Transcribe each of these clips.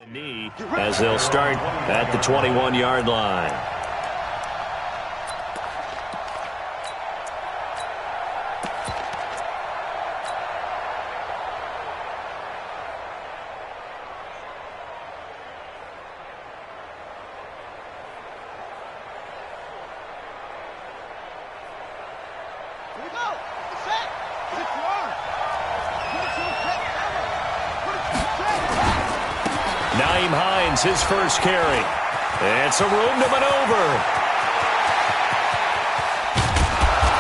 Knee as they'll start at the 21-yard line. Here we go. Set. 6 yards. Naeem Hines, his first carry. And some room to maneuver.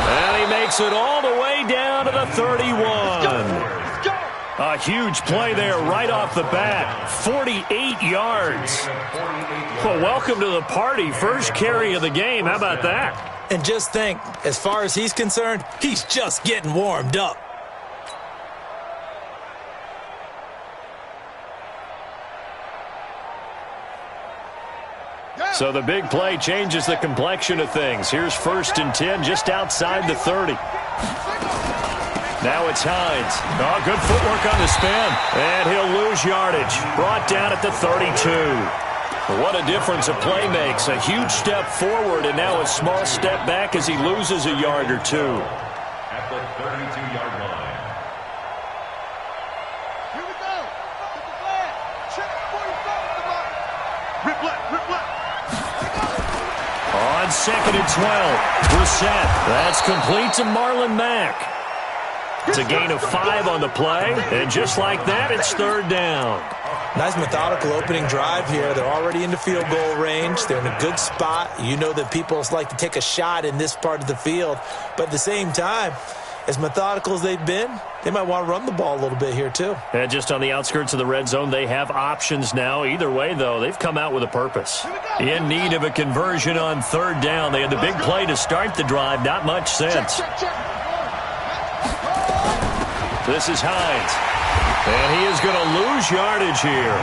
And he makes it all the way down to the 31. Let's go. A huge play there right off the bat. 48 yards. Well, welcome to the party. First carry of the game. How about that? And just think, as far as he's concerned, he's just getting warmed up. So the big play changes the complexion of things. Here's 1st and 10 just outside the 30. Now it's Hines. Oh, good footwork on the spin. And he'll lose yardage. Brought down at the 32. What a difference a play makes. A huge step forward and now a small step back as he loses a yard or two. At the 32-yard line. Here we go. Get the flag. Check 45 at the line. Rip left. Rip left. On 2nd and 12, Brissett. That's complete to Marlon Mack. It's a gain of 5 on the play, and just like that, it's 3rd down. Nice methodical opening drive here. They're already into field goal range. They're in a good spot. You know that people like to take a shot in this part of the field. But at the same time, as methodical as they've been, they might want to run the ball a little bit here too. And just on the outskirts of the red zone, they have options now. Either way, though, they've come out with a purpose. In need of a conversion on 3rd down. They had the big play to start the drive. Not much sense. This is Hines. And he is going to lose yardage here.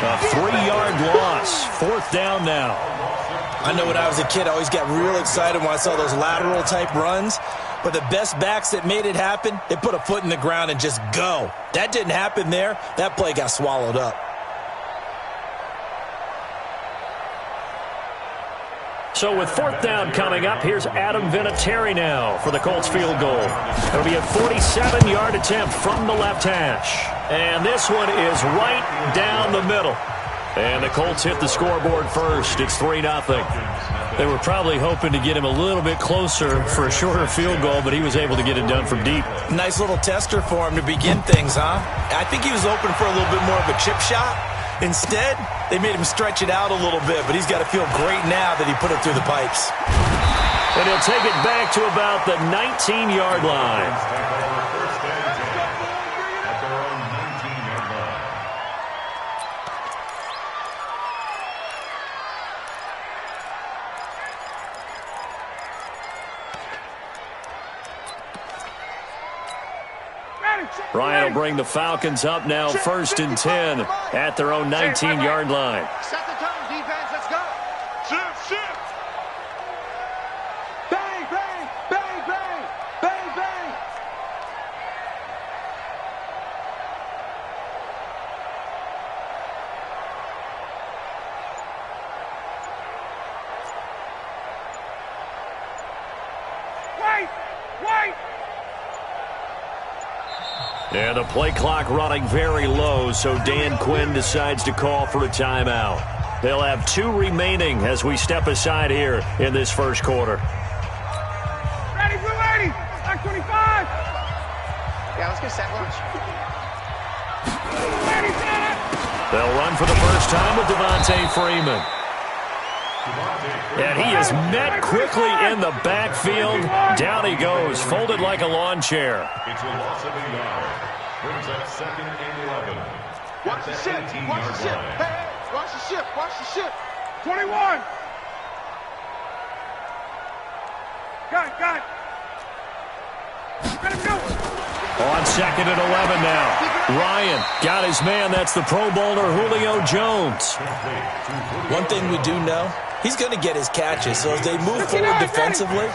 A 3-yard loss. 4th down now. I know when I was a kid, I always got real excited when I saw those lateral type runs. But the best backs that made it happen, they put a foot in the ground and just go. That didn't happen there. That play got swallowed up. So with 4th down coming up, here's Adam Vinatieri now for the Colts field goal. It'll be a 47-yard attempt from the left hash. And this one is right down the middle. And the Colts hit the scoreboard first. It's 3-0. They were probably hoping to get him a little bit closer for a shorter field goal, but he was able to get it done from deep. Nice little tester for him to begin things, huh? I think he was open for a little bit more of a chip shot. Instead, they made him stretch it out a little bit, but he's got to feel great now that he put it through the pipes. And he'll take it back to about the 19-yard line. Ryan will bring the Falcons up now, 1st and 10 at their own 19-yard line. Set the tone, defense. Let's go. Shift. Bang, bang, bang, bang, bang, bang. Wait. And the play clock running very low, so Dan Quinn decides to call for a timeout. They'll have 2 remaining as we step aside here in this first quarter. Ready, blue 80. Back 25. Yeah, let's get set lunch. They'll run for the first time with Devontae Freeman. And he is met quickly in the backfield. Down he goes, folded like a lawn chair. It's a loss of a yard. Brings up 2nd and 11. Watch the ship. Hey, watch the ship. 21. Got it. Ready to go. On 2nd and 11 now. Ryan got his man. That's the Pro Bowler Julio Jones. One thing we do know, he's going to get his catches. So as they move forward defensively,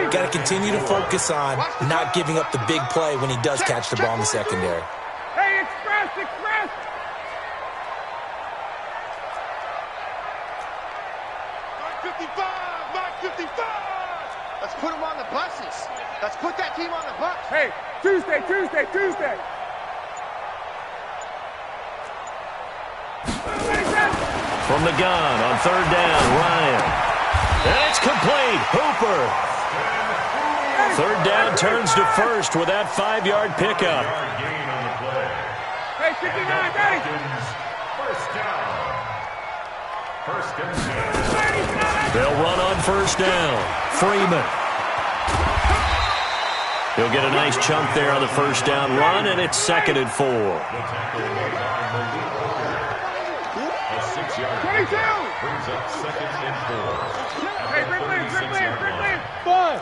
got to continue to focus on not giving up the big play when he does catch the ball in the secondary. Hey, express. 55, Mike 55. Let's put them on the buses. Let's put that team on the bus. Hey, Tuesday. From the gun on third down, Ryan. And it's complete. Hooper. Third down turns to first with that 5-yard pickup. Hey, 59, ready. First and 10. They'll run on first down. Freeman. He'll get a nice chunk there on the first down run, and it's 2nd and 4. A 6-yard 22. brings up 2nd and 4. Hey, Brickland. 5.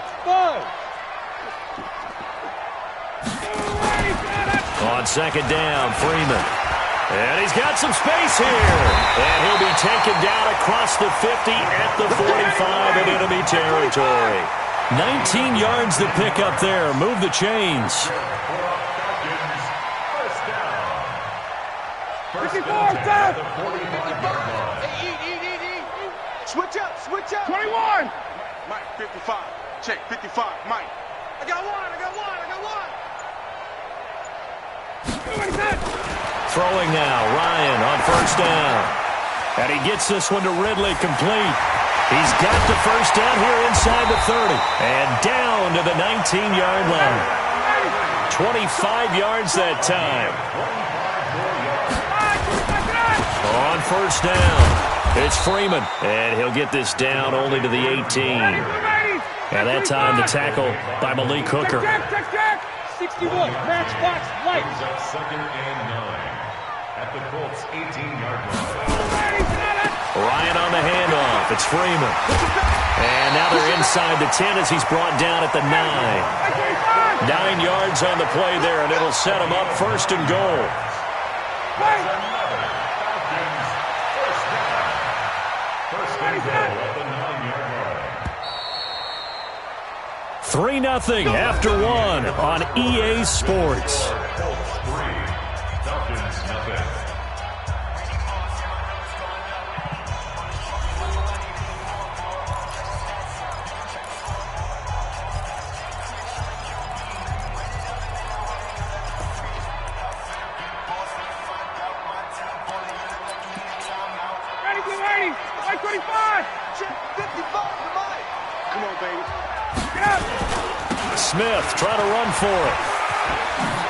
On 2nd down, Freeman. And he's got some space here. And he'll be taken down across the 50 at the 45 in enemy territory. 19 yards to pick up there. Move the chains. 54, stop. 45. Switch up. 21. Mike, 55. Check, 55. Mike. I got one. Throwing now, Ryan on first down. And he gets this one to Ridley complete. He's got the first down here inside the 30. And down to the 19-yard line. 25 yards that time. On first down, it's Freeman. And he'll get this down only to the 18. And that time the tackle by Malik Hooker. 61, match box, light. 2nd and 9 at the Colts' 18-yard line. Ryan on the handoff. It's Freeman. And now they're inside the 10 as he's brought down at the 9. 9 yards on the play there, and it'll set him up 1st and goal. First and goal at the 9-yard line. 3-0 after 1 on EA Sports. Colts 3, Falcons nothing. Ready, Mike 25. 55 to Mike. Come on, baby. Get up. Smith trying to run for it.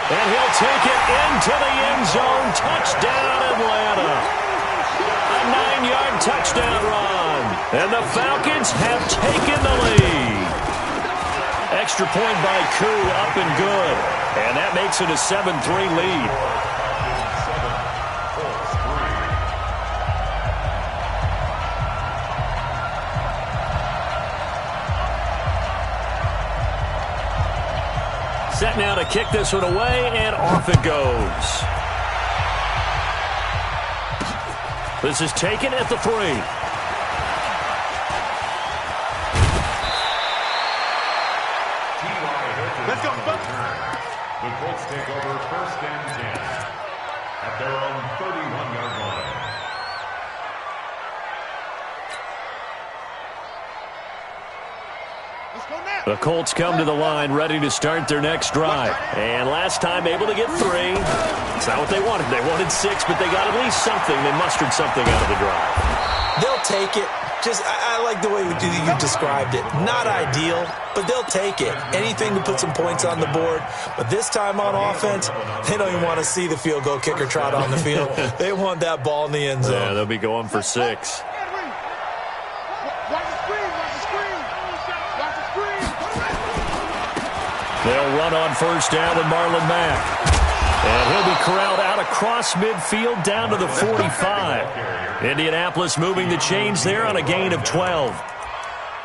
And he'll take it into the end zone. Touchdown, Atlanta. A 9-yard touchdown run. And the Falcons have taken the lead. Extra point by Koo, up and good. And that makes it a 7-3 lead. Set now to kick this one away, and off it goes. This is taken at the 3. Let's go. The Colts take over 1st and 10 at their own 31-yard line. The Colts come to the line ready to start their next drive. And last time able to get 3. It's not what they wanted. They wanted 6, but they got at least something. They mustered something out of the drive. They'll take it. I like the way you described it. Not ideal, but they'll take it. Anything to put some points on the board. But this time on offense, they don't even want to see the field goal kicker trot on the field. They want that ball in the end zone. Yeah, they'll be going for 6. They'll run on first down with Marlon Mack. And he'll be corralled out across midfield down to the 45. Indianapolis moving the chains there on a gain of 12.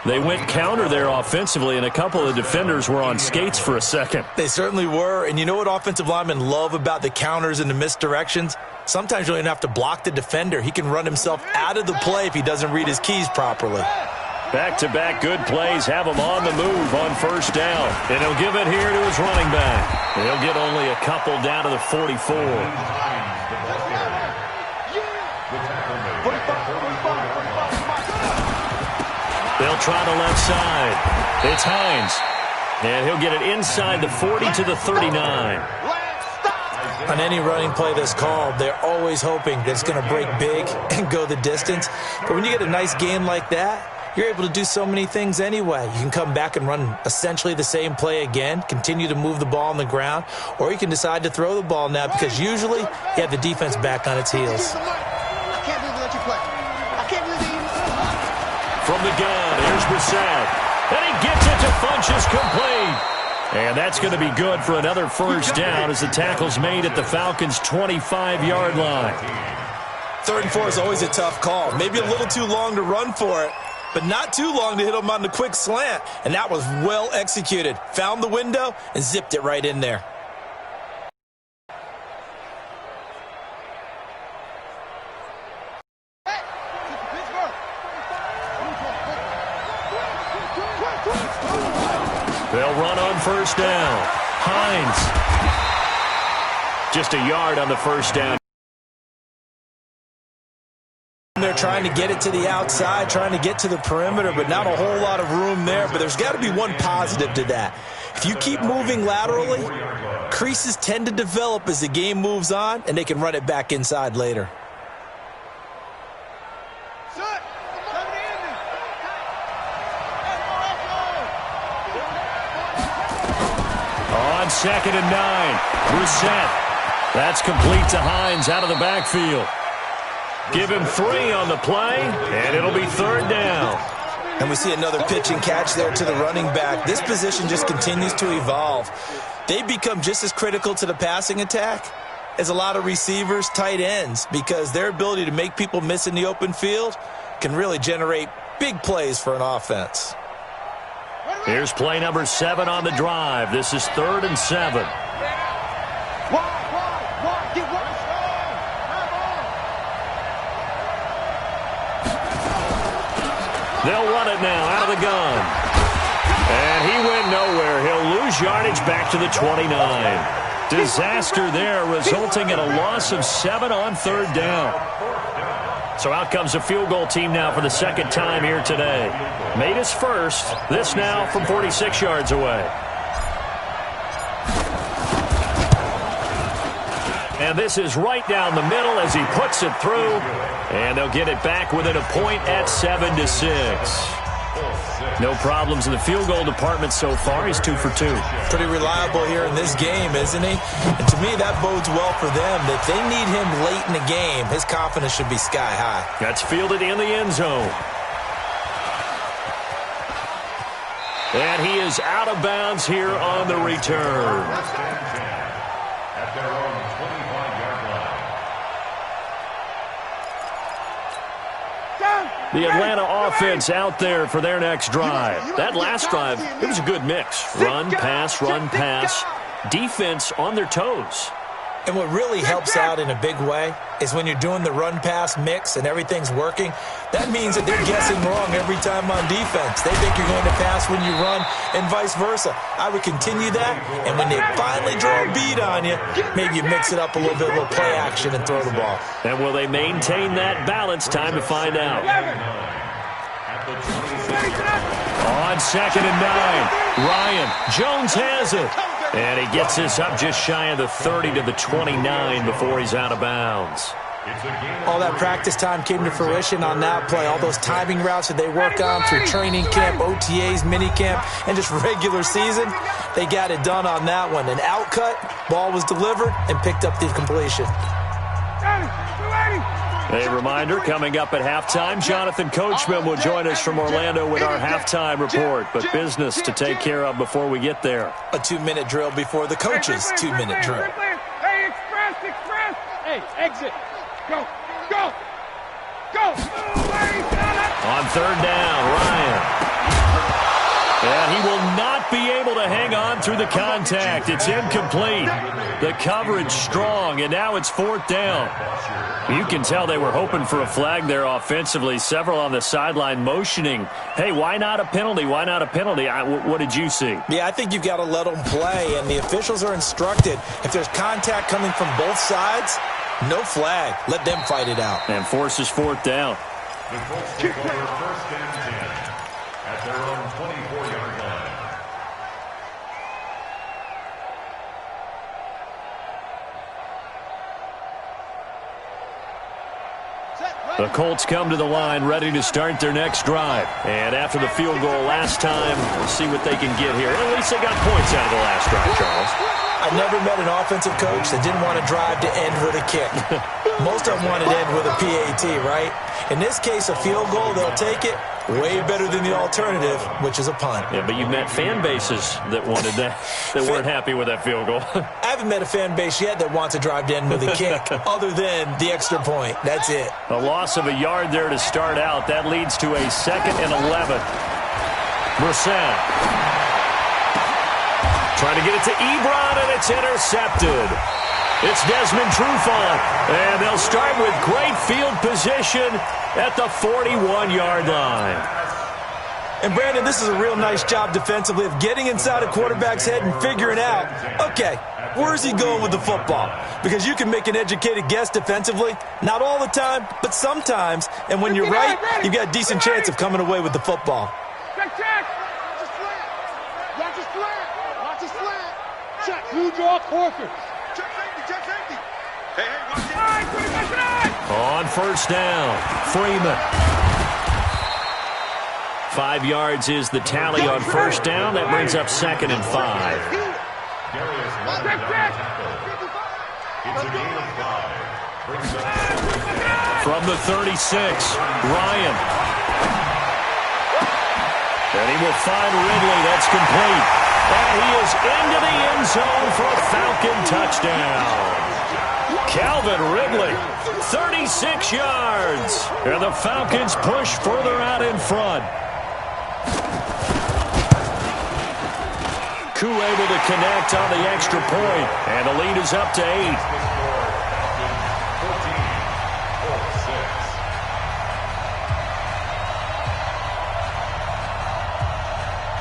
They went counter there offensively, and a couple of defenders were on skates for a second. They certainly were. And you know what offensive linemen love about the counters and the misdirections? Sometimes you don't even have to block the defender. He can run himself out of the play if he doesn't read his keys properly. Back-to-back good plays have him on the move on first down. And he'll give it here to his running back. And he'll get only a couple down to the 44. They'll try the left side. It's Hines. And he'll get it inside the 40 to the 39. On any running play that's called, they're always hoping that it's going to break big and go the distance. But when you get a nice game like that, you're able to do so many things anyway. You can come back and run essentially the same play again, continue to move the ball on the ground, or you can decide to throw the ball now because usually you have the defense back on its heels. I can't believe let you play. I can't believe. From the gun, here's Brissett. And he gets it to Funchess complete. And that's going to be good for another first down as the tackle's made at the Falcons' 25-yard line. 3rd and 4 is always a tough call. Maybe a little too long to run for it, but not too long to hit him on the quick slant. And that was well executed. Found the window and zipped it right in there. They'll run on first down. Hines. Just a yard on the first down. They're trying to get it to the outside, trying to get to the perimeter, but not a whole lot of room there. But there's got to be one positive to that. If you keep moving laterally, creases tend to develop as the game moves on, and they can run it back inside later. On 2nd and 9, Brissett. That's complete to Hines out of the backfield. Give him 3 on the play, and it'll be 3rd down. And we see another pitch and catch there to the running back. This position just continues to evolve. They become just as critical to the passing attack as a lot of receivers, tight ends, because their ability to make people miss in the open field can really generate big plays for an offense. Here's play number 7 on the drive. This is 3rd and 7. They'll run it now out of the gun. And he went nowhere. He'll lose yardage back to the 29. Disaster there, resulting in a loss of 7 on 3rd down. So out comes a field goal team now for the 2nd time here today. Made his first. This now from 46 yards away. And this is right down the middle as he puts it through. And they'll get it back within a point at 7-6. No problems in the field goal department so far. He's 2 for 2. Pretty reliable here in this game, isn't he? And to me, that bodes well for them. If they need him late in the game, his confidence should be sky high. That's fielded in the end zone. And he is out of bounds here on the return. At their own 25-yard line. The Atlanta offense out there for their next drive. That last drive, it was a good mix. Run, pass, defense on their toes. And what really helps out in a big way is when you're doing the run-pass mix and everything's working, that means that they're guessing wrong every time on defense. They think you're going to pass when you run and vice versa. I would continue that, and when they finally draw a beat on you, maybe you mix it up a little bit, a little play action, and throw the ball. And will they maintain that balance? Time to find out. On 2nd and 9, Ryan Jones has it. And he gets this up just shy of the 30 to the 29 before he's out of bounds. All that practice time came to fruition on that play. All those timing routes that they work on through training camp, OTAs, minicamp, and just regular season, they got it done on that one. An outcut, ball was delivered, and picked up the completion. A reminder, coming up at halftime, Jonathan Coachman will join us from Orlando with our halftime report. But business to take care of before we get there. A 2-minute drill before the coach's 2-minute drill. Hey, express. Hey, exit. Go. On 3rd down, Ryan. And he will not be able to hang on through the contact. It's incomplete. The coverage strong, and now it's 4th down. You can tell they were hoping for a flag there offensively. Several on the sideline motioning, hey, why not a penalty? Why not a penalty? What did you see? Yeah, I think you've got to let them play, and the officials are instructed. If there's contact coming from both sides, no flag. Let them fight it out. And forces 4th down. The Colts take over 1st and 10. at their own 24-yard line. The Colts come to the line ready to start their next drive. And after the field goal last time, we'll see what they can get here. At least they got points out of the last drive, Charles. I never met an offensive coach that didn't want to drive to end with a kick. Most of them wanted to end with a PAT, right? In this case, a field goal, they'll take it. Way better than the alternative, which is a punt. Yeah, but you've met fan bases that wanted that, that weren't happy with that field goal. I haven't met a fan base yet that wants to drive to end with a kick, other than the extra point. That's it. A loss of a yard there to start out. That leads to a 2nd and 11. Brissett trying to get it to Ebron, and it's intercepted. It's Desmond Trufant, and they'll start with great field position at the 41-yard line. And, Brandon, this is a real nice job defensively of getting inside a quarterback's head and figuring out, okay, where is he going with the football? Because you can make an educated guess defensively, not all the time, but sometimes. And when you're right, you've got a decent chance of coming away with the football. Check, check. Watch his slant. Watch his slant. Check. You draw Corker. Check safety. Check safety. Hey, watch it. On first down, Freeman. 5 yards is the tally on first down. That brings up 2nd and 5. It's a gain of 5. Brings up From the 36, Ryan. And he will find Ridley. That's complete. And he is into the end zone for a Falcon touchdown. Calvin Ridley, 36 yards. And the Falcons push further out in front. Koo able to connect on the extra point. And the lead is up to 8.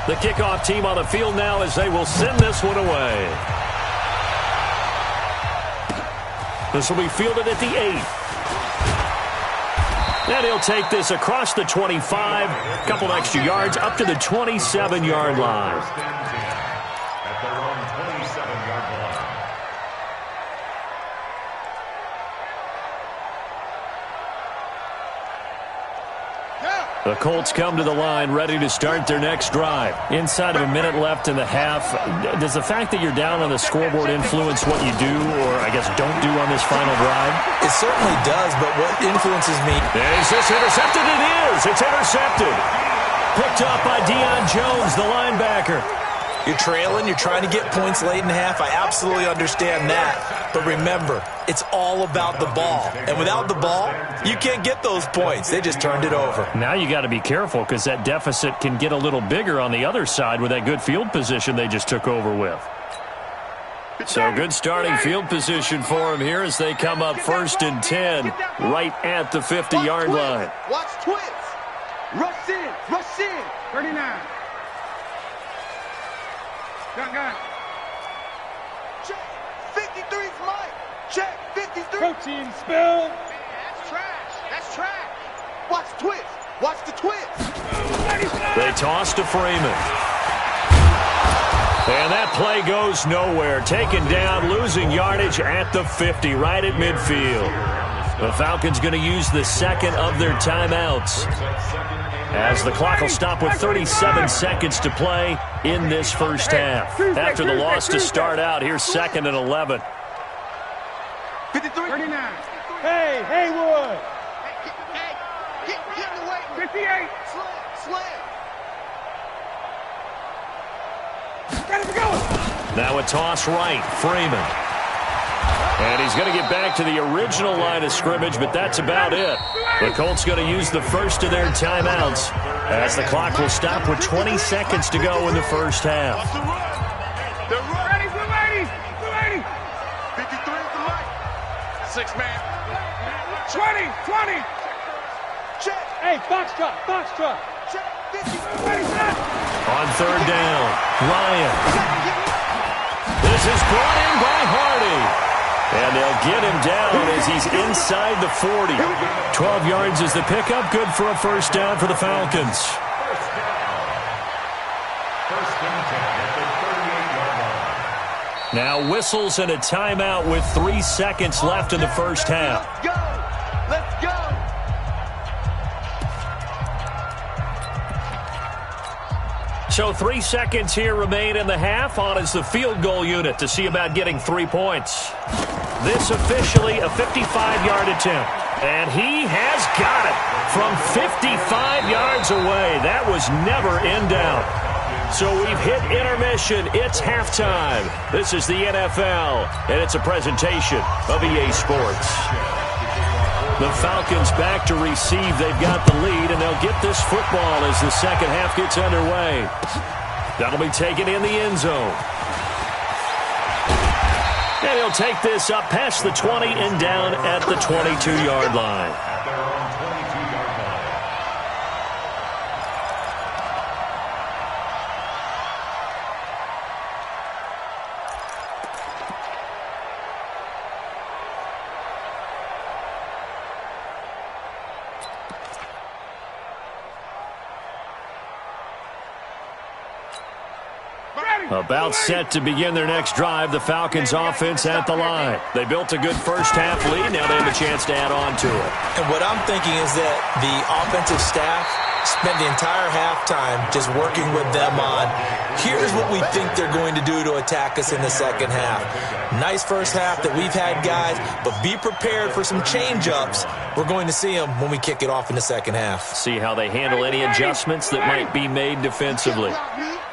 The kickoff team on the field now as they will send this one away. This will be fielded at the 8. And he'll take this across the 25, a couple extra yards, up to the 27-yard line. at their own 27-yard line. The Colts come to the line ready to start their next drive. Inside of a minute left in the half, does the fact that you're down on the scoreboard influence what you do, or I guess don't do on this final drive? It certainly does, but what influences me... Is this intercepted? It is! It's intercepted! Picked up by Deion Jones, the linebacker. You're trailing, you're trying to get points late in the half. I absolutely understand that. But remember, it's all about the ball. And without the ball, you can't get those points. They just turned it over. Now you got to be careful because that deficit can get a little bigger on the other side with that good field position they just took over with. So good starting field position for them here as they come up 1st and 10 right at the 50-yard line. Watch twins. Rush in. Rush in. 39. Gun. Check. 53's Mike. Check. 53. Protein spill. That's trash. That's trash. Watch twins. Watch the twins. They toss to Freeman. And that play goes nowhere. Taken down, losing yardage at the 50, right at midfield. The Falcons going to use the second of their timeouts, as the clock will stop with 37 seconds to play in this first half. After the loss to start out, here's 2nd and 11. 53. 39. Hey, Haywood. Get in the way. 58. Slam. Now a toss right, Freeman. And he's going to get back to the original line of scrimmage, but that's about it. The Colts going to use the first of their timeouts as the clock will stop with 20 seconds to go in the first half. They're ready. 280. 53 is the light. 6 man. 20. Check. Hey, box truck. Check. 50. On 3rd down, Ryan. This is brought in by Hardy. And they'll get him down as he's inside the 40. 12 yards is the pickup. Good for a first down for the Falcons. Now whistles and a timeout with 3 seconds left in the first half. Let's go. Let's go. So 3 seconds here remain in the half. On is the field goal unit to see about getting 3 points. This officially a 55-yard attempt. And he has got it from 55 yards away. That was never in doubt. So we've hit intermission. It's halftime. This is the NFL, and it's a presentation of EA Sports. The Falcons back to receive. They've got the lead, and they'll get this football as the second half gets underway. That'll be taken in the end zone. And he'll take this up past the 20 and down at the 22-yard line. About set to begin their next drive, the Falcons offense at the line. They built a good first half lead. Now they have a chance to add on to it. And what I'm thinking is that the offensive staff spent the entire halftime just working with them on, here's what we think they're going to do to attack us in the second half. Nice first half that we've had, guys, but be prepared for some change-ups. We're going to see them when we kick it off in the second half. See how they handle any adjustments that might be made defensively.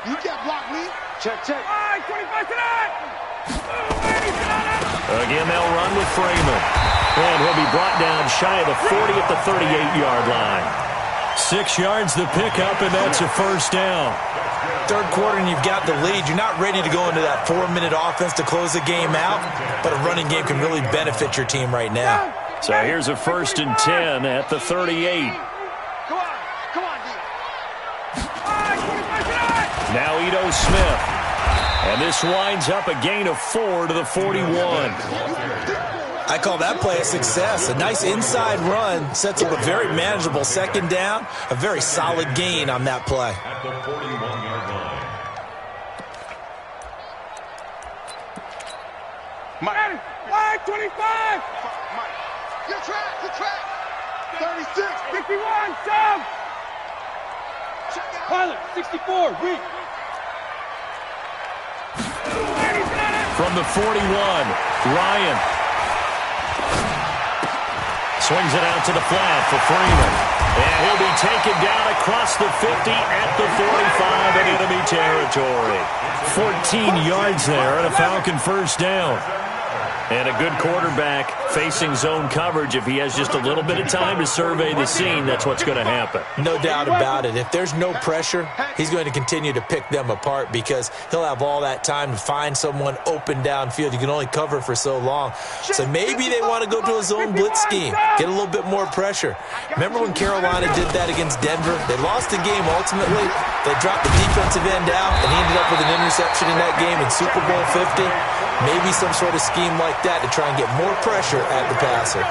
You can't block me. Check, check. Again, they'll run with Freeman. And he'll be brought down shy of the 40 at the 38-yard line. 6 yards the pickup, and that's a first down. Third quarter, and you've got the lead. You're not ready to go into that 4-minute offense to close the game out, but a running game can really benefit your team right now. So here's a 1st and 10 at the 38. Come on, D. Now Ito Smith. And this winds up a gain of 4 to the 41. I call that play a success. A nice inside run sets up a very manageable second down. A very solid gain on that play. At the 41-yard line. Mike, 25. Mike, you're track. 36. 51, Tom. Pilot, 64, weak. From the 41, Ryan. Swings it out to the flat for Freeman. And he'll be taken down across the 50 at the 45 in enemy territory. 14 yards there and a Falcon first down. And a good quarterback facing zone coverage. If he has just a little bit of time to survey the scene, that's what's going to happen. No doubt about it. If there's no pressure, he's going to continue to pick them apart because he'll have all that time to find someone open downfield. You can only cover for so long. So maybe they want to go to a zone blitz scheme, get a little bit more pressure. Remember when Carolina did that against Denver? They lost the game ultimately. They dropped the defensive end out, and he ended up with an interception in that game in Super Bowl 50. Maybe some sort of scheme like that to try and get more pressure at the passer.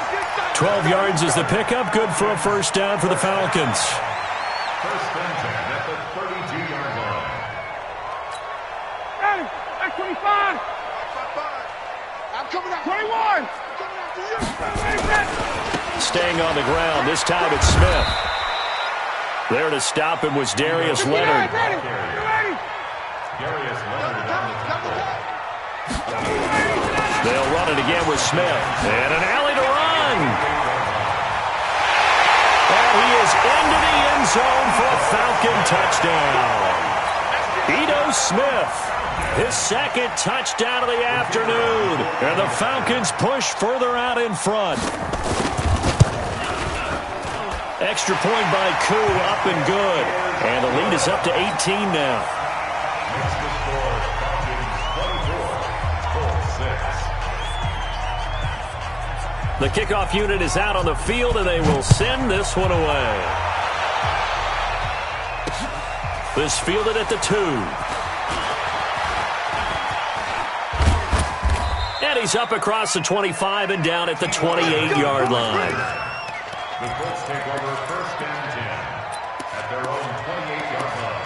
12 yards is the pickup. Good for a first down for the Falcons. First and 10 at the 32-yard line. Ready, at 25. I'm coming out. 21. Coming out to you. Staying on the ground. This time it's Smith. There to stop him was Darius Leonard. Ready. Darius Leonard on the tackle. They'll run it again with Smith. And an alley to run. And he is into the end zone for a Falcon touchdown. Ito Smith, his second touchdown of the afternoon. And the Falcons push further out in front. Extra point by Koo, up and good. And the lead is up to 18 now. Makes the score Falcons 24, Colts 6. The kickoff unit is out on the field, and they will send this one away. This fielded at the 2. And he's up across the 25 and down at the 28-yard line. The Colts take over first and 10 at their own 28-yard line.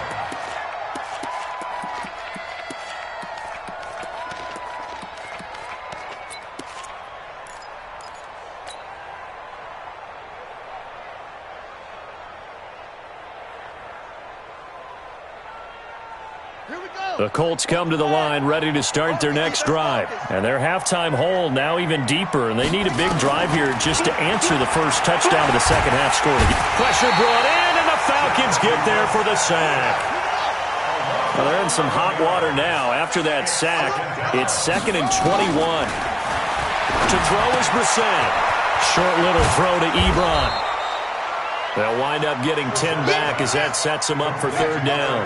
The Colts come to the line ready to start their next drive. And their halftime hole now even deeper, and they need a big drive here just to answer the first touchdown of the second half score. Pressure brought in, and the Falcons get there for the sack. Well, they're in some hot water now. After that sack, it's 2nd and 21. To throw is Brissett. Short little throw to Ebron. They'll wind up getting 10 back as that sets them up for 3rd down.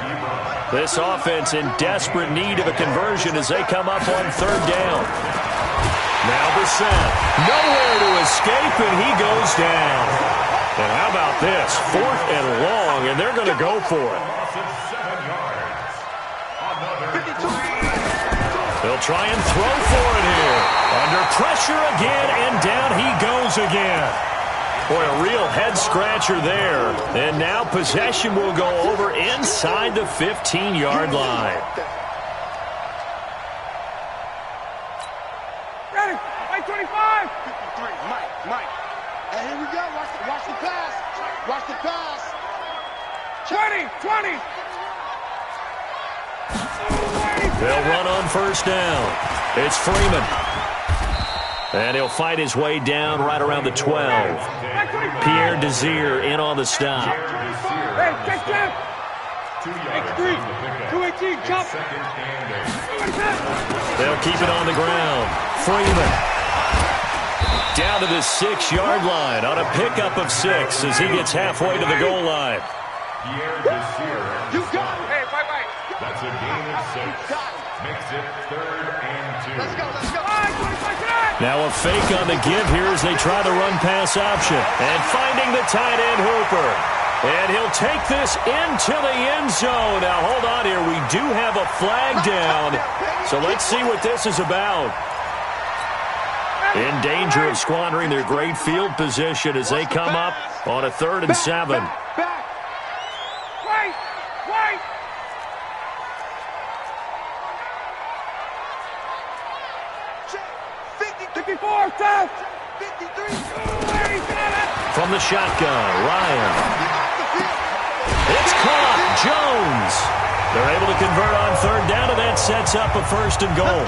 This offense in desperate need of a conversion as they come up on 3rd down. Now Brissett, nowhere to escape, and he goes down. And how about this? 4th and long, and they're going to go for it. They'll try and throw for it here. Under pressure again, and down he goes again. Boy, a real head-scratcher there. And now possession will go over inside the 15-yard line. Ready? 25. 53. Mike. And here we go. Watch the pass. Watch the pass. 20. They'll run on 1st down. It's Freeman. And he'll fight his way down right around the 12. Pierre Desir in on the stop. Hey, check that. 218, jump. They'll keep it on the ground. Freeman down to the 6-yard line on a pickup of 6 as he gets halfway to the goal line. You got it. Hey, bye. That's a gain of 6. Makes it 3rd and 2. Let's go. Now a fake on the give here as they try the run-pass option. And finding the tight end Hooper. And he'll take this into the end zone. Now hold on here. We do have a flag down. So let's see what this is about. In danger of squandering their great field position as they come up on a 3rd and 7. Wait. From the shotgun, Ryan. It's caught. Jones. They're able to convert on 3rd down, and that sets up a 1st and goal.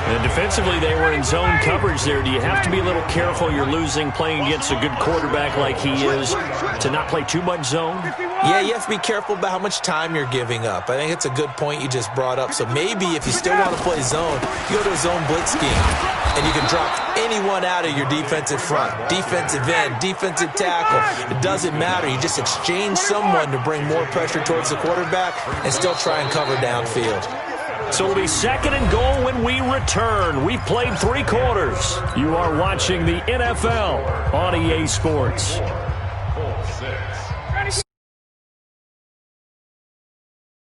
And defensively, they were in zone coverage there. Do you have to be a little careful? You're losing playing against a good quarterback like he is to not play too much zone? Yeah, you have to be careful about how much time you're giving up. I think it's a good point you just brought up. So maybe if you still want to play zone, you go to a zone blitz scheme, and you can drop anyone out of your defensive front, defensive end, defensive tackle. It doesn't matter. You just exchange someone to bring more pressure towards the quarterback and still try and cover downfield. So it'll be 2nd and goal when we return. We've played 3 quarters. You are watching the NFL on EA Sports. Full 6.